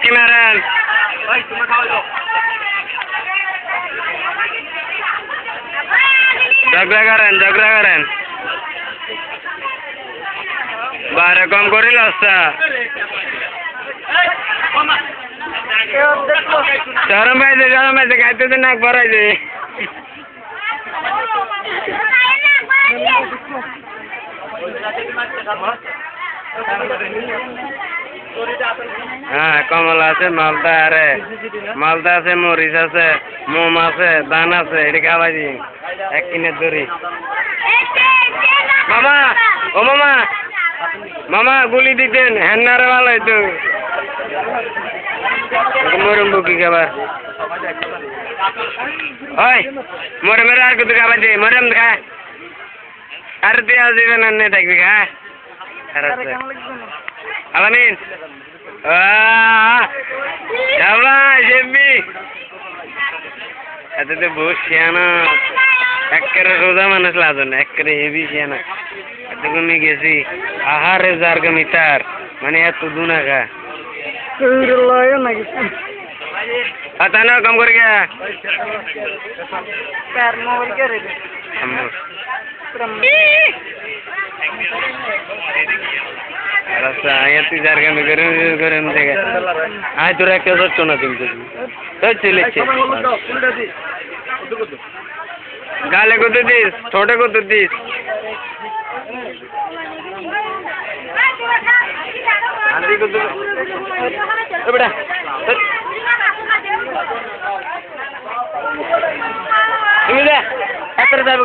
কি মারেন ঝগড়া করেন বাইরে কম করিল চরম পাইছে খাইতে তো নাক ভরাইছে হ্যাঁ কমলা আছে মালদা আছে মরিচ আছে মোম আছে ধান আছে এটি খাওয়াইছি এক কিনে ধরি মামা গুলি দিতেন হ্যান্নারে ভালো হইতো মরম বুকি খাবার ওই মরমের আর কত খাবার দিই মরম খা আর পেঁয়াজ দিবেন আর নেই থাকবি খা আলামিন এত তো বহুত শিয়ানা একেবারে রোজা মানুষ লাজন একেবারে হেভি শিয়ানা এত কমে গেছি আহারে যার মিটার মানে এত দুনা খা তা না কম করে গিয়া তুই যার কামে করে দেখে আয় তোর একটা ধরছো না কিন্তু চলেছে গালে কত দিস ছোটে কত দিস তুমি যা যাবো